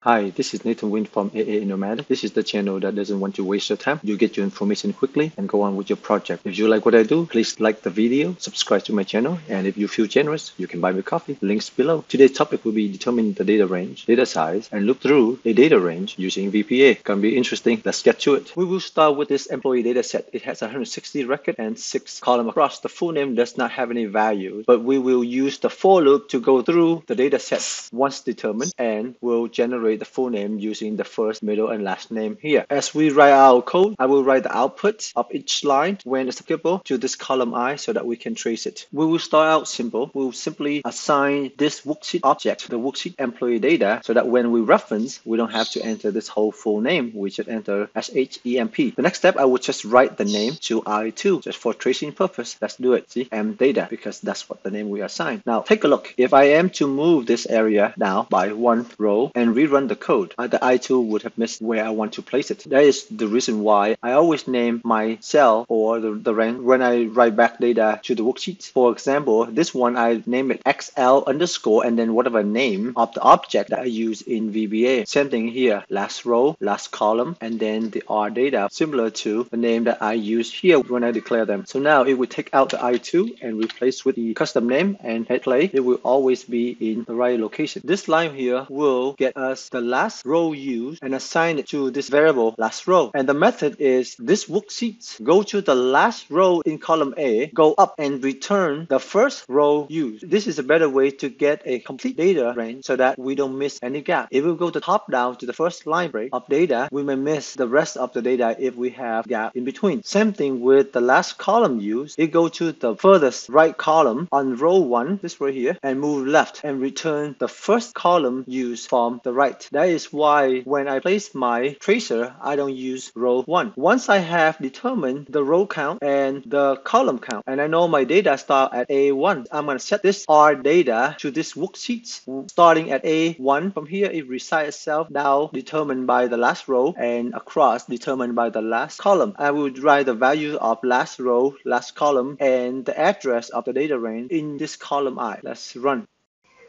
Hi, this is Nathan Win from AA Inomatic. This is the channel that doesn't want to waste your time. You get your information quickly and go on with your project. If you like what I do, please like the video, subscribe to my channel, and if you feel generous, you can buy me coffee. Links below. Today's topic will be determining the data range, data size, and look through a data range using VBA. Gonna be interesting. Let's get to it. We will start with this employee data set. It has 160 records and 6 columns across. The full name does not have any values, but we will use the for loop to go through the data set once determined and will generate the full name using the first, middle, and last name here. As we write our code, I will write the output of each line when it's applicable to this column I so that we can trace it. We will start out simple. We will simply assign this worksheet object, the worksheet employee data, so that when we reference, we don't have to enter this whole full name. We should enter SHEMP. The next step, I would just write the name to I2 just for tracing purpose. Let's do it. See, M data, because that's what the name we assign. Now take a look. If I am to move this area now by one row and rerun the code, the I2 would have missed where I want to place it. That is the reason why I always name my cell or the rank when I write back data to the worksheet. For example, this one I name it XL underscore and then whatever name of the object that I use in VBA. Same thing here, last row, last column, and then the R data, similar to the name that I use here when I declare them. So now it will take out the I2 and replace with the custom name and hit play. It will always be in the right location. This line here will get us the last row used and assign it to this variable last row. And the method is this worksheet go to the last row in column A, go up and return the first row used. This is a better way to get a complete data range so that we don't miss any gap. If we go to top down to the first line break of data, we may miss the rest of the data if we have gap in between. Same thing with the last column used. It go to the furthest right column on row 1, this right here, and move left and return the first column used from the right. That is why when I place my tracer, I don't use row 1. Once I have determined the row count and the column count, and I know my data start at A1, I'm going to set this R data to this worksheet starting at A1. From here, it resides itself now determined by the last row and across determined by the last column. I would write the value of last row, last column, and the address of the data range in this column I. Let's run.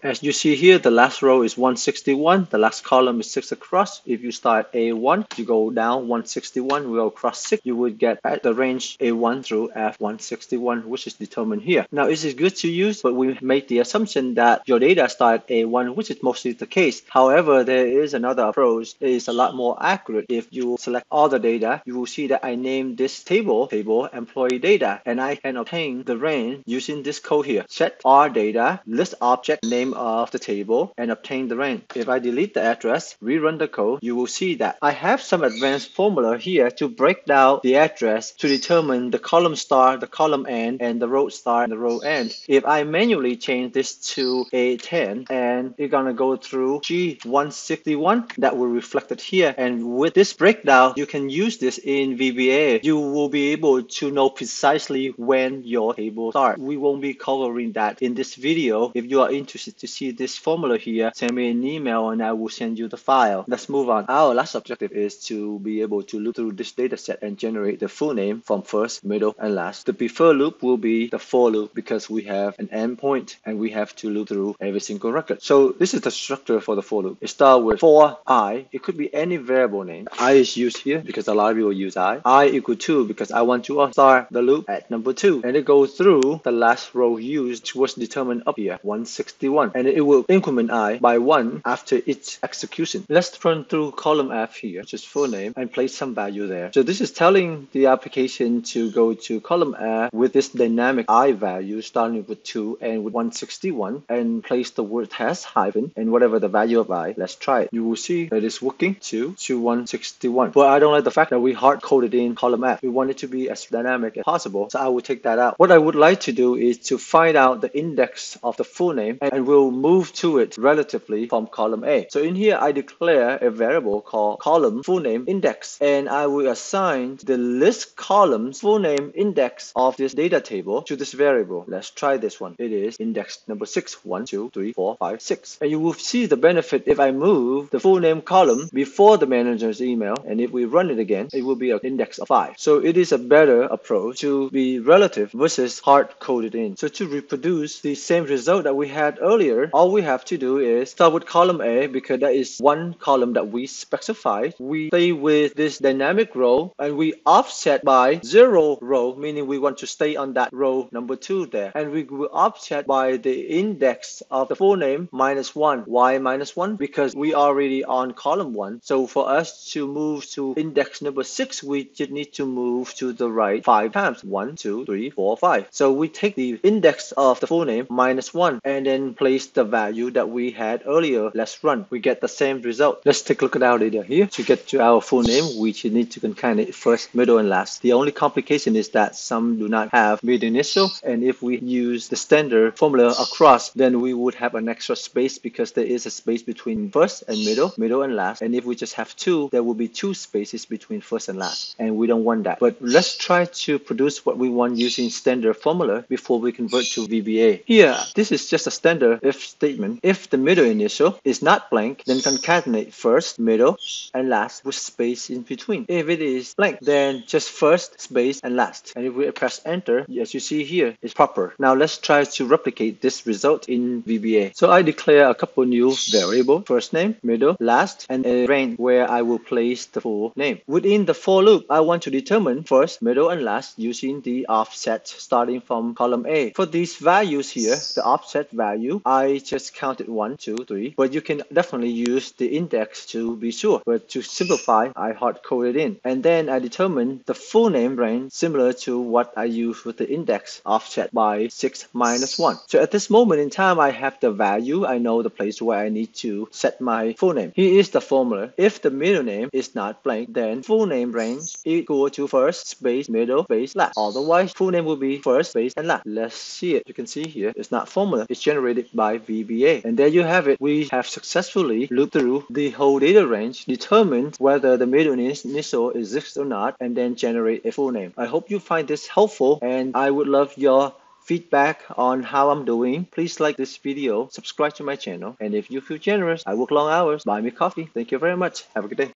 As you see here, the last row is 161, the last column is 6 across. If you start A1, you go down 161, we go across 6, you would get at the range A1 through F161, which is determined here. Now, this is good to use, but we make the assumption that your data start at A1, which is mostly the case. However, there is another approach that is a lot more accurate. If you select all the data, you will see that I named this table employee data, and I can obtain the range using this code here. Set R data, list object, name of the table, and obtain the range. If I delete the address, rerun the code, you will see that I have some advanced formula here to break down the address to determine the column start, the column end, and the row start and the row end. If I manually change this to A10 and you're gonna go through G161, that will reflect it here. And with this breakdown, you can use this in VBA. You will be able to know precisely when your table starts. We won't be covering that in this video. If you are interested to see this formula here, send me an email and I will send you the file. Let's move on. Our last objective is to be able to look through this data set and generate the full name from first, middle, and last. The before loop will be the for loop because we have an endpoint and we have to look through every single record. So this is the structure for the for loop. It starts with for I. It could be any variable name. I is used here because a lot of people use I equal 2 because I want to start the loop at number 2. And it goes through the last row used, which was determined up here, 161. And it will increment I by 1 after its execution. Let's run through column F here, which is full name, and place some value there. So this is telling the application to go to column F with this dynamic I value starting with 2 and with 161 and place the word test hyphen and whatever the value of I. Let's try it. You will see that it's working 2 to 161. But I don't like the fact that we hard coded in column F. We want it to be as dynamic as possible. So I will take that out. What I would like to do is to find out the index of the full name and we'll move to it relatively from column A. So in here, I declare a variable called column full name index, and I will assign the list columns full name index of this data table to this variable. Let's try this one. It is index number 6, 1, 2, 3, 4, 5, 6. And you will see the benefit if I move the full name column before the manager's email, and if we run it again, it will be an index of 5. So it is a better approach to be relative versus hard coded in. So to reproduce the same result that we had earlier, earlier, all we have to do is start with column A because that is one column that we specified. We stay with this dynamic row and we offset by 0 row, meaning we want to stay on that row number 2 there. And we will offset by the index of the full name -1. Why -1? Because we are already on column 1. So for us to move to index number 6, we just need to move to the right 5 times. 1, 2, 3, 4, 5. So we take the index of the full name -1 and then place the value that we had earlier. Let's run. We get the same result. Let's take a look at our data here. To get to our full name, we should need to concatenate first, middle, and last. The only complication is that some do not have mid initial, and if we use the standard formula across, then we would have an extra space because there is a space between first and middle and last. And if we just have 2, there will be 2 spaces between first and last, and we don't want that. But let's try to produce what we want using standard formula before we convert to VBA. Here, this is just a standard if statement. If the middle initial is not blank, then concatenate first, middle, and last with space in between. If it is blank, then just first, space, and last. And if we press enter, as you see here, it's proper. Now let's try to replicate this result in VBA. So I declare a couple new variables, first name, middle, last, and a range where I will place the full name. Within the for loop, I want to determine first, middle, and last using the offset starting from column A. For these values here, the offset value, I just counted 1, 2, 3, but you can definitely use the index to be sure. But to simplify, I hard-coded in. And then I determine the full name range similar to what I use with the index offset by 6 minus 1. So at this moment in time, I have the value. I know the place where I need to set my full name. Here is the formula. If the middle name is not blank, then full name range equal to first, space, middle, space, last. Otherwise, full name will be first, space, and last. Let's see it. You can see here, it's not formula. It's generated by VBA. And there you have it. We have successfully looped through the whole data range, determined whether the middle initial exists or not, and then generate a full name. I hope you find this helpful, and I would love your feedback on how I'm doing. Please like this video, subscribe to my channel, and if you feel generous, I work long hours, buy me coffee. Thank you very much. Have a good day.